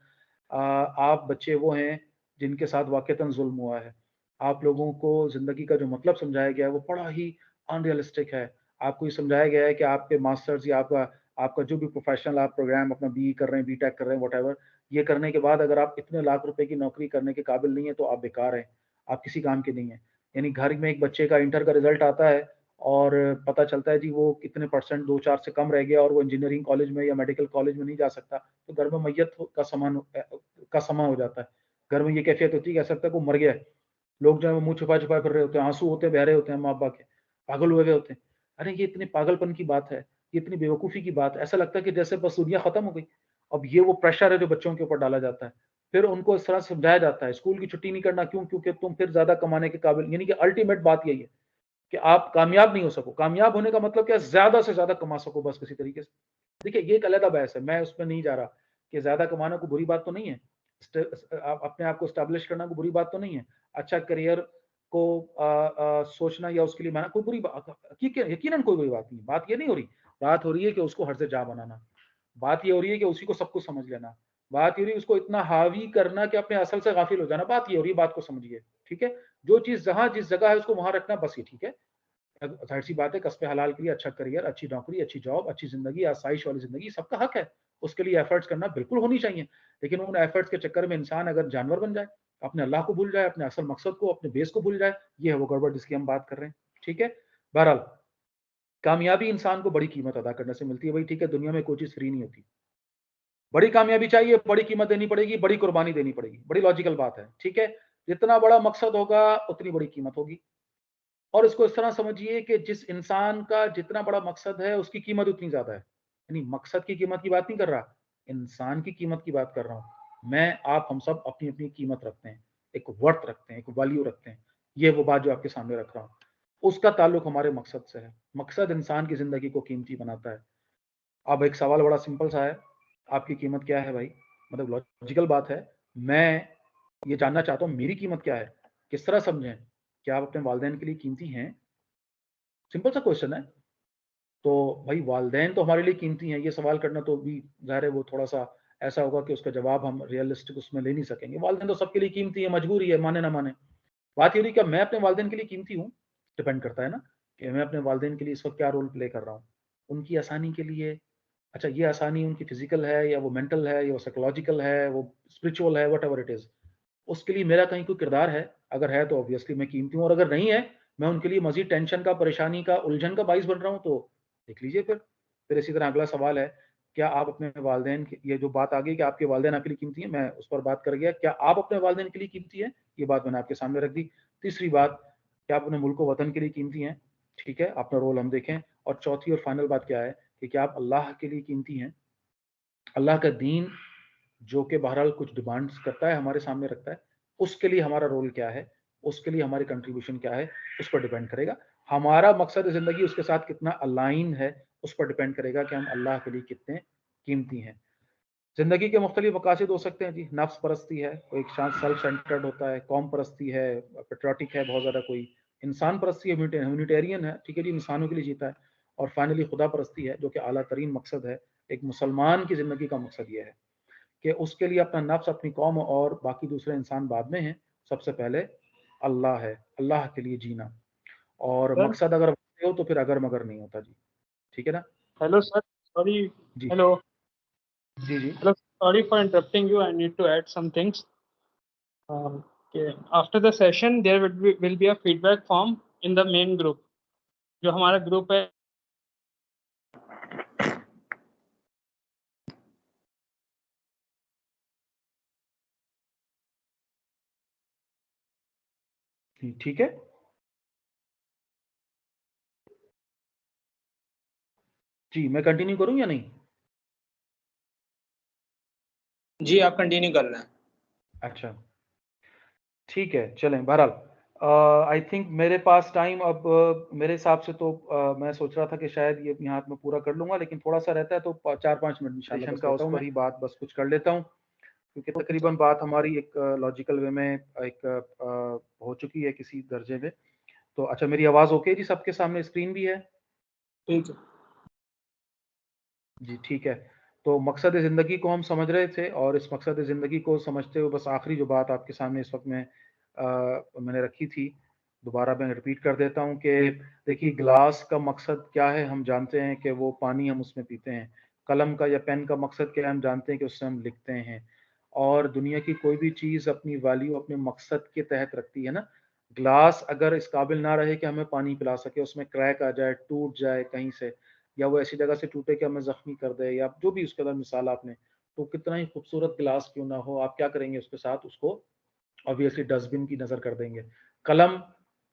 آپ بچے وہ ہیں جن کے ساتھ واقعتاً ظلم ہوا ہے. آپ لوگوں کو زندگی کا جو مطلب سمجھایا گیا ہے وہ بڑا ہی ان ریئلسٹک ہے. آپ کو یہ سمجھایا گیا ہے کہ آپ کے ماسٹرز یا آپ کا جو بھی پروفیشنل آپ پروگرام اپنا بی کر رہے ہیں، بی ٹیک کر رہے ہیں، واٹ ایور، یہ کرنے کے بعد اگر آپ اتنے لاکھ روپے کی نوکری کرنے کے قابل نہیں ہیں تو آپ بیکار ہیں، آپ کسی کام کے نہیں ہیں. یعنی گھر میں ایک بچے کا انٹر کا رزلٹ آتا ہے اور پتہ چلتا ہے جی وہ کتنے پرسنٹ 2-4 سے کم رہ گیا اور وہ انجینئرنگ کالج میں یا میڈیکل کالج میں نہیں جا سکتا، تو گھر میں میت کا سما ہو جاتا ہے. گھر میں یہ کیفیت ہوتی ہے کہ ایسا لگتا ہے کہ وہ مر گیا ہے. لوگ جو ہے وہ منہ چھپا چھپا پھر رہے ہوتے ہیں، آنسو ہوتے ہیں، بہ رہے ہوتے ہیں، ماں باپ کے پاگل ہوئے ہوتے ہیں. ارے یہ اتنے پاگل پن کی بات ہے، یہ اتنی بیوقوفی کی بات ہے. ایسا لگتا ہے کہ جیسے بس دنیا ختم ہو گئی. اب یہ وہ پریشر ہے جو بچوں کے اوپر ڈالا جاتا ہے. پھر ان کو اس طرح سمجھایا جاتا ہے اسکول کی چھٹی نہیں کرنا، کیوں؟ کیونکہ تم پھر زیادہ کمانے کے قابل. یعنی کہ الٹیمیٹ بات یہی ہے کہ آپ کامیاب نہیں ہو سکو. کامیاب ہونے کا مطلب کیا؟ زیادہ سے زیادہ کما سکو بس کسی طریقے سے. دیکھیے یہ ایک علیحدہ بحث ہے، میں اس میں نہیں جا رہا کہ زیادہ کمانا کوئی بری بات تو نہیں ہے، اپنے آپ کو اسٹیبلش کرنا کوئی بری بات تو نہیں ہے. اچھا کریئر کو سوچنا یا اس کے لیے محنت کوئی بری بات یقیناً کوئی بری بات نہیں. بات یہ نہیں ہو رہی. بات ہو رہی ہے کہ اس کو ہر سے جا بنانا. بات یہ ہو رہی ہے کہ اسی کو سب کچھ سمجھ لینا. بات یہ ہو رہی ہے اس کو اتنا حاوی کرنا کہ اپنے اصل سے غافل ہو جانا. بات یہ ہو رہی ہے، بات کو سمجھیے. ٹھیک ہے، جو چیز جہاں جس جگہ ہے اس کو وہاں رکھنا، بس یہ ٹھیک ہے. ظاہر سی بات ہے کسب حلال کے لیے اچھا کریئر، اچھی نوکری، اچھی جاب، اچھی زندگی، آسائش والی زندگی سب کا حق ہے. اس کے لیے ایفرٹس کرنا بالکل ہونی چاہیے. لیکن ان ایفرٹس کے چکر میں انسان اگر جانور بن جائے، اپنے اللہ کو بھول جائے، اپنے اصل مقصد کو، اپنے بیس کو بھول جائے، یہ ہے وہ گڑبڑ جس کی ہم بات کر رہے ہیں. ٹھیک ہے، بہرحال کامیابی انسان کو بڑی قیمت ادا کرنے سے ملتی ہے. بھائی ٹھیک ہے، دنیا میں کوئی چیز فری نہیں ہوتی. بڑی کامیابی چاہیے، بڑی قیمت دینی پڑے گی، بڑی قربانی دینی پڑے گی. بڑی لاجیکل بات ہے. ٹھیک ہے، جتنا بڑا مقصد ہوگا اتنی بڑی قیمت ہوگی. اور اس کو اس طرح سمجھیے کہ جس انسان کا جتنا بڑا مقصد ہے اس کی قیمت اتنی زیادہ ہے. یعنی مقصد کی قیمت کی بات نہیں کر رہا، انسان کی قیمت کی بات کر رہا ہوں. میں، آپ، ہم سب اپنی اپنی قیمت رکھتے ہیں، ایک ورتھ رکھتے ہیں، ایک ویلیو رکھتے ہیں. یہ وہ بات جو آپ کے سامنے رکھ رہا ہوں، اس کا تعلق ہمارے مقصد سے ہے. مقصد انسان کی زندگی کو قیمتی بناتا ہے. اب ایک سوال بڑا سمپل سا ہے، آپ کی قیمت کیا ہے بھائی؟ مطلب لاجیکل بات ہے. میں یہ جاننا چاہتا ہوں میری قیمت کیا ہے. کس طرح سمجھیں؟ کیا آپ اپنے والدین کے لیے قیمتی ہیں؟ سمپل سا کوشچن ہے. تو بھائی والدین تو ہمارے لیے قیمتی ہیں، یہ سوال کرنا تو بھی ظاہر ہے وہ تھوڑا سا ایسا ہوگا کہ اس کا جواب ہم ریئلسٹک اس میں لے نہیں سکیں گے. والدین تو سب کے لیے قیمتی ہے، مجبوری ہے، مانے نہ مانے. بات یہ رہی کہ میں اپنے والدین کے لیے قیمتی ہوں. ڈپینڈ کرتا ہے نا کہ میں اپنے والدین کے لیے اس وقت کیا رول پلے کر رہا ہوں. ان کی آسانی کے لیے. اچھا یہ آسانی ان کی فزیکل ہے یا وہ مینٹل ہے یا وہ سائیکولوجیکل ہے، وہ اسپرچول ہے، واٹ ایور اٹ از، اس کے لیے میرا کہیں کوئی کردار ہے. اگر ہے تو آبویسلی میں قیمتی ہوں، اور اگر نہیں ہے، میں ان کے لیے مزید ٹینشن کا، پریشانی کا، الجھن کا باعث بن رہا ہوں، تو دیکھ لیجئے. پھر اسی طرح اگلا سوال ہے، کیا آپ اپنے والدین، یہ جو بات آ گئی کہ آپ کے والدین آپ کے لیے قیمتی ہیں، میں اس پر بات کر گیا. کیا آپ اپنے والدین کے لیے قیمتی ہیں؟ یہ بات میں نے آپ کے سامنے رکھ دی. تیسری بات، کیا آپ اپنے ملک و وطن کے لیے قیمتی ہیں؟ ٹھیک ہے، اپنا رول ہم دیکھیں. اور چوتھی اور فائنل بات کیا ہے کہ کیا آپ اللہ کے لیے قیمتی ہیں؟ اللہ کا دین جو کہ بہرحال کچھ ڈیمانڈز کرتا ہے، ہمارے سامنے رکھتا ہے، اس کے لیے ہمارا رول کیا ہے، اس کے لیے ہماری کنٹریبیوشن کیا ہے، اس پر ڈیپینڈ کرے گا. ہمارا مقصد زندگی اس کے ساتھ کتنا الائن ہے، اس پر ڈیپینڈ کرے گا کہ ہم اللہ کے لیے کتنے قیمتی ہیں. زندگی کے مختلف مقاصد ہو سکتے ہیں جی. نفس پرستی ہے، کوئی ایک سیلف سینٹرڈ ہوتا ہے، قوم پرستی ہے، پیٹریوٹک ہے بہت زیادہ، کوئی انسان پرستی ہے، ہیومینیٹیرین ہے، ٹھیک ہے جی، انسانوں کے لیے جیتا ہے. اور فائنلی خدا پرستی ہے جو کہ اعلیٰ ترین مقصد ہے. ایک مسلمان کی زندگی کا مقصد یہ ہے کہ اس کے لیے اپنا نفس، اپنی قوم اور باقی دوسرے انسان بعد میں ہیں، سب سے پہلے اللہ ہے، اللہ کے لیے جینا. اور سر مقصد اگر ہو تو پھر اگر مگر نہیں ہوتا جی. ٹھیک ہے نا ہیلو سر سوری جی ہیلو جی جی hello sorry for interrupting you. I need to add some things. after the session there will be a feedback form in the main group. جو ہمارا گروپ ہے ٹھیک ہے جی. میں کنٹینیو کروں یا نہیں؟ جی آپ کنٹینیو کر رہے ہیں. اچھا ٹھیک ہے، چلیں. بہرحال آئی تھنک میرے پاس ٹائم اب میرے حساب سے تو میں سوچ رہا تھا کہ شاید یہ یہاں میں پورا کر لوں گا، لیکن تھوڑا سا رہتا ہے تو 4-5 منٹ انشاءاللہ کا اس پر ہی بات بس کچھ کر لیتا ہوں. کیونکہ تقریباً بات ہماری ایک لاجیکل وے میں ایک ہو چکی ہے کسی درجے میں. تو اچھا میری آواز اوکے جی؟ سب کے سامنے اسکرین بھی ہے؟ ٹھیک ہے. جی ٹھیک ہے. تو مقصد زندگی کو ہم سمجھ رہے تھے، اور اس مقصد زندگی کو سمجھتے ہوئے بس آخری جو بات آپ کے سامنے اس وقت میں نے رکھی تھی، دوبارہ میں ریپیٹ کر دیتا ہوں کہ دیکھیے گلاس کا مقصد کیا ہے ہم جانتے ہیں کہ وہ پانی ہم اس میں پیتے ہیں. قلم کا یا پین کا مقصد کیا ہے ہم جانتے ہیں کہ اس سے ہم لکھتے ہیں. اور دنیا کی کوئی بھی چیز اپنی ویلیو اپنے مقصد کے تحت رکھتی ہے نا. گلاس اگر اس قابل نہ رہے کہ ہمیں پانی پلا سکے، اس میں کریک آ جائے، ٹوٹ جائے کہیں سے، یا وہ ایسی جگہ سے ٹوٹے کہ ہمیں زخمی کر دے، یا جو بھی اس کے اندر مثال آپ نے، تو کتنا ہی خوبصورت گلاس کیوں نہ ہو، آپ کیا کریں گے اس کے ساتھ؟ اس کو obviously ڈسٹ بن کی نظر کر دیں گے. قلم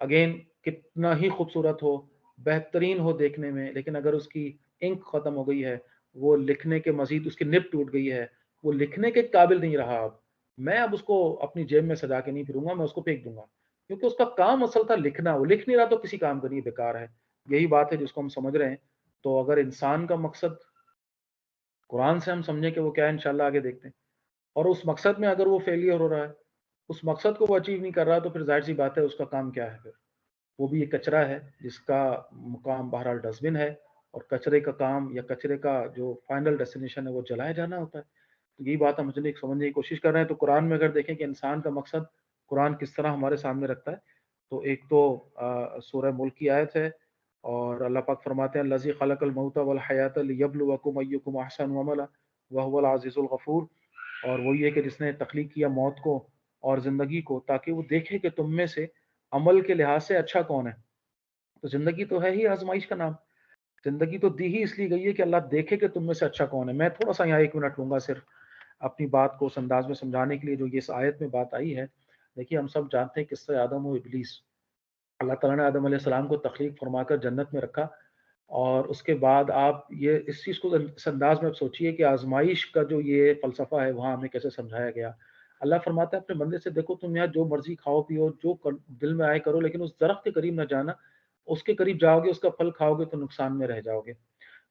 اگین کتنا ہی خوبصورت ہو، بہترین ہو دیکھنے میں، لیکن اگر اس کی انک ختم ہو گئی ہے، وہ لکھنے کے مزید اس کی نب ٹوٹ گئی ہے، وہ لکھنے کے قابل نہیں رہا، اب اس کو اپنی جیب میں سجا کے نہیں پھروں گا، میں اس کو پھینک دوں گا، کیونکہ اس کا کام اصل تھا لکھنا. وہ لکھ نہیں رہا تو کسی کام کا نہیں، بیکار ہے. یہی بات ہے جس کو ہم سمجھ رہے ہیں. تو اگر انسان کا مقصد قرآن سے ہم سمجھیں کہ وہ کیا ہے، انشاءاللہ آگے دیکھتے ہیں. اور اس مقصد میں اگر وہ فیلئر ہو رہا ہے، اس مقصد کو وہ اچیو نہیں کر رہا، تو پھر ظاہر سی بات ہے اس کا کام کیا ہے پھر؟ وہ بھی ایک کچرا ہے جس کا مقام بہرحال ڈسٹ بن ہے، اور کچرے کا کام یا کچرے کا جو فائنل ڈیسٹینیشن ہے وہ جلایا جانا ہوتا ہے. تو یہی بات ہم سمجھنے کی کوشش کر رہے ہیں. تو قرآن میں اگر دیکھیں کہ انسان کا مقصد قرآن کس طرح ہمارے سامنے رکھتا ہے، تو ایک تو سورہ ملک کی آیت ہے، اور اللہ پاک فرماتے ہیں الذی خلق الموت والحیات لیبلوکم ایکم احسن عملا وهو العزیز الغفور. اور وہ یہ کہ جس نے تخلیق کیا موت کو اور زندگی کو تاکہ وہ دیکھے کہ تم میں سے عمل کے لحاظ سے اچھا کون ہے. تو زندگی تو ہے ہی آزمائش کا نام. زندگی تو دی ہی اس لیے گئی ہے کہ اللہ دیکھے کہ تم میں سے اچھا کون ہے. میں تھوڑا سا یہاں 1 منٹ لوں گا صرف اپنی بات کو اس انداز میں سمجھانے کے لیے جو یہ اس آیت میں بات آئی ہے. دیکھیے ہم سب جانتے ہیں کس طرح آدم و ابلیس، اللہ تعالیٰ نے آدم علیہ السلام کو تخلیق فرما کر جنت میں رکھا، اور اس کے بعد آپ یہ اس چیز کو اس انداز میں سوچئے کہ آزمائش کا جو یہ فلسفہ ہے وہاں ہمیں کیسے سمجھایا گیا. اللہ فرماتا ہے اپنے بندے سے دیکھو تم یہاں جو مرضی کھاؤ پیو، جو دل میں آئے کرو، لیکن اس درخت کے قریب نہ جانا. اس کے قریب جاؤ گے، اس کا پھل کھاؤ گے تو نقصان میں رہ جاؤ گے.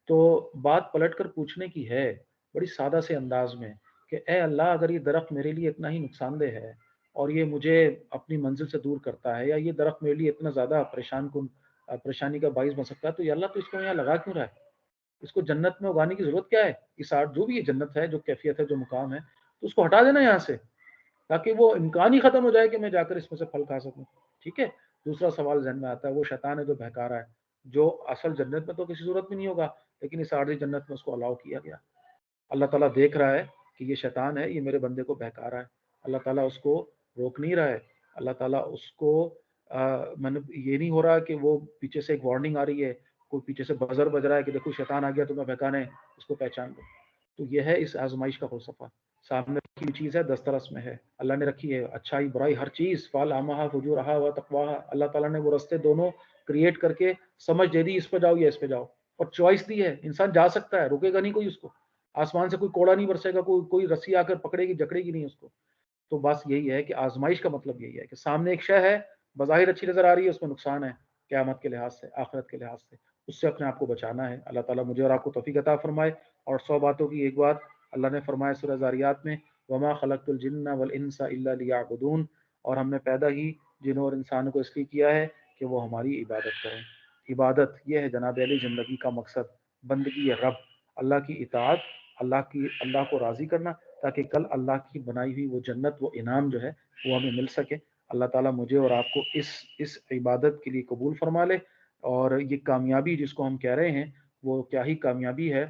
تو بات پلٹ کر پوچھنے کی ہے بڑی سادہ سے انداز میں کہ اے اللہ، اگر یہ درخت میرے لیے اتنا ہی نقصان دہ ہے اور یہ مجھے اپنی منزل سے دور کرتا ہے، یا یہ درخت میرے لیے اتنا زیادہ پریشانی کا باعث بن سکتا ہے، تو یا اللہ تو اس کو یہاں لگا کیوں رہا ہے؟ اس کو جنت میں اگانے کی ضرورت کیا ہے؟ اس جو بھی یہ جنت ہے، جو کیفیت ہے، جو مقام ہے، تو اس کو ہٹا دینا یہاں سے، تاکہ وہ امکان ہی ختم ہو جائے کہ میں جا کر اس میں سے پھل کھا سکوں. ٹھیک ہے. دوسرا سوال ذہن میں آتا ہے، وہ شیطان ہے جو بہکا رہا ہے، جو اصل جنت میں تو کسی صورت میں نہیں ہوگا، لیکن اس عارضی جنت میں اس کو الاؤ کیا گیا. اللہ تعالیٰ دیکھ رہا ہے کہ یہ شیطان ہے، یہ میرے بندے کو بہکا رہا ہے. اللہ تعالیٰ اس کو روک نہیں رہا ہے. اللہ تعالیٰ اس کو یہ نہیں ہو رہا کہ وہ پیچھے سے ایک وارننگ آ رہی ہے، کوئی پیچھے سے بزر بج رہا ہے کہ دیکھو شیطان آ گیا تمہیں بہکانے، اس کو پہچان لو. تو یہ ہے اس آزمائش کا فلسفہ. سامنے رکھی ہوئی چیز ہے، دسترس میں ہے، اللہ نے رکھی ہے، اچھائی برائی ہر چیز، فالہمہا فجورہا و تقواہا. اللہ تعالیٰ نے وہ رستے دونوں کریٹ کر کے سمجھ دے دی، اس پہ جاؤ یا اس پہ جاؤ، اور چوائس دی ہے. انسان جا سکتا ہے، روکے گا نہیں کوئی اس کو. آسمان سے کوئی کوڑا نہیں برسے گا، کوئی رسی آ کر پکڑے گی جکڑے گی نہیں اس کو. تو بس یہی ہے کہ آزمائش کا مطلب یہی ہے کہ سامنے ایک شے ہے، بظاہر اچھی نظر آ رہی ہے، اس میں نقصان ہے قیامت کے لحاظ سے، آخرت کے لحاظ سے. اس سے اپنے آپ کو بچانا ہے. اللہ تعالیٰ مجھے اور آپ کو توفیق عطا فرمائے. اور 100 باتوں کی ایک بات اللہ نے فرمایا سورہ ذاریات میں، وما خلقت الجن والانس الا لیعبدون. اور ہم نے پیدا ہی جنوں اور انسانوں کو اس لیے کیا ہے کہ وہ ہماری عبادت کریں. عبادت یہ ہے جناب علی زندگی کا مقصد. بندگی رب، اللہ کی اطاعت، اللہ کو راضی کرنا، تاکہ کل اللہ کی بنائی ہوئی وہ جنت، وہ انعام جو ہے وہ ہمیں مل سکے. اللہ تعالیٰ مجھے اور آپ کو اس عبادت کے لیے قبول فرما لے. اور یہ کامیابی جس کو ہم کہہ رہے ہیں وہ کیا ہی کامیابی ہے.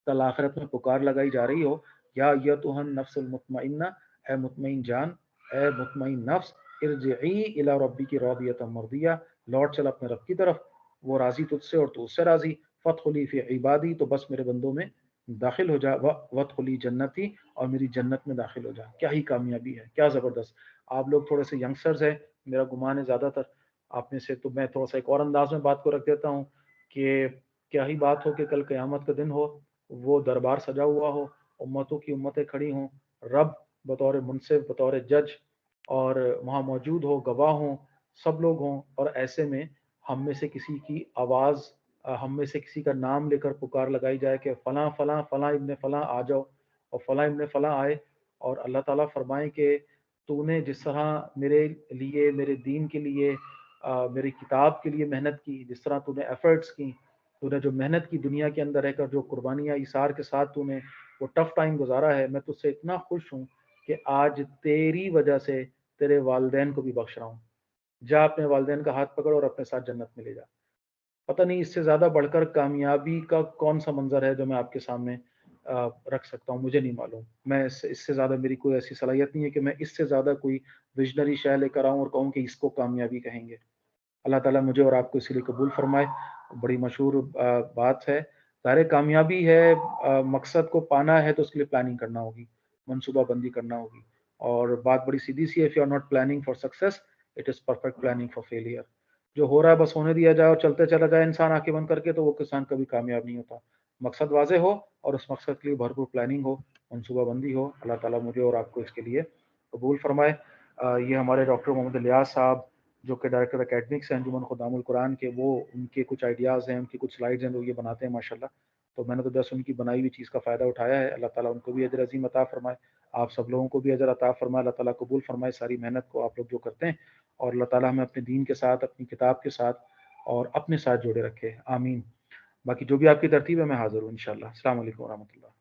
کل آخرت میں پکار لگائی جا رہی ہو، یا ایتھا نفس المطمئنہ، اے مطمئن جان، اے مطمئن نفس، ارجعی الی ربک راضیۃ مرضیہ، لوٹ چل اپنے رب کی طرف، وہ راضی تجھ سے اور تو اس سے راضی. فادخلی فی عبادی، تو بس میرے بندوں میں داخل ہو جا. وادخلی جنتی، اور میری جنت میں داخل ہو جا. کیا ہی کامیابی ہے، کیا زبردست. آپ لوگ تھوڑے سے ینگسٹرز ہیں، میرا گمان ہے زیادہ تر آپ میں سے، تو میں تھوڑا سا ایک اور انداز میں بات کو رکھ دیتا ہوں کہ کیا ہی بات ہو کہ کل قیامت کا دن ہو، وہ دربار سجا ہوا ہو، امتوں کی امتیں کھڑی ہوں، رب بطور منصف، بطور جج، اور وہاں موجود ہو، گواہ ہوں، سب لوگ ہوں، اور ایسے میں ہم میں سے کسی کی آواز، ہم میں سے کسی کا نام لے کر پکار لگائی جائے کہ فلاں فلاں فلاں ابن فلاں آ جاؤ، اور فلاں ابن فلاں آئے، اور اللہ تعالیٰ فرمائے کہ تو نے جس طرح میرے لیے، میرے دین کے لیے، میری کتاب کے لیے محنت کی، جس طرح تو نے ایفرٹس کی، تو نے جو محنت کی دنیا کے اندر رہ کر، جو قربانیاں ایثار کے ساتھ تو نے وہ ٹف ٹائم گزارا ہے، میں تجھ سے اتنا خوش ہوں کہ آج تیری وجہ سے تیرے والدین کو بھی بخش رہا ہوں۔ جا اپنے والدین کا ہاتھ پکڑ اور اپنے ساتھ جنت میں لے جا۔ پتہ نہیں اس سے زیادہ بڑھ کر کامیابی کا کون سا منظر ہے جو میں آپ کے سامنے رکھ سکتا ہوں، مجھے نہیں معلوم۔ میں اس سے زیادہ میری کوئی ایسی صلاحیت نہیں ہے کہ میں اس سے زیادہ کوئی ویژنری شے لے کر آؤں اور کہوں کہ اس کو کامیابی کہیں گے۔ اللہ تعالیٰ مجھے اور آپ کو اسی لیے قبول فرمائے۔ بڑی مشہور بات ہے، ظاہر کامیابی ہے، مقصد کو پانا ہے تو اس کے لیے پلاننگ کرنا ہوگی، منصوبہ بندی کرنا ہوگی، اور بات بڑی سیدھی سی ہے، if you are not planning for success it is perfect planning for failure۔ جو ہو رہا ہے بس ہونے دیا جائے اور چلتے چلا جائے انسان آنکھیں بند کر کے، تو وہ کسان کبھی کامیاب نہیں ہوتا۔ مقصد واضح ہو اور اس مقصد کے لیے بھرپور پلاننگ ہو، منصوبہ بندی ہو۔ اللہ تعالیٰ مجھے اور آپ کو اس کے لیے قبول فرمائے۔ یہ ہمارے ڈاکٹر محمد الیاس صاحب جو کہ ڈائریکٹر اکیڈمکس ہیں انجمن خدام القرآن کے، وہ ان کے کچھ آئیڈیاز ہیں، ان کی کچھ سلائیڈز ہیں، وہ یہ بناتے ہیں ماشاءاللہ۔ تو میں نے تو بس ان کی بنائی ہوئی چیز کا فائدہ اٹھایا ہے۔ اللہ تعالیٰ ان کو بھی اجر عظیم عطا فرمائے، آپ سب لوگوں کو بھی اجر عطا فرمائے۔ اللہ تعالیٰ قبول فرمائے ساری محنت کو آپ لوگ جو کرتے ہیں، اور اللہ تعالیٰ ہمیں اپنے دین کے ساتھ، اپنی کتاب کے ساتھ اور اپنے ساتھ جوڑے رکھے، آمین۔ باقی جو بھی آپ کی ترتیب ہے میں حاضر ہوں انشاءاللہ۔ السلام علیکم ورحمۃ اللہ۔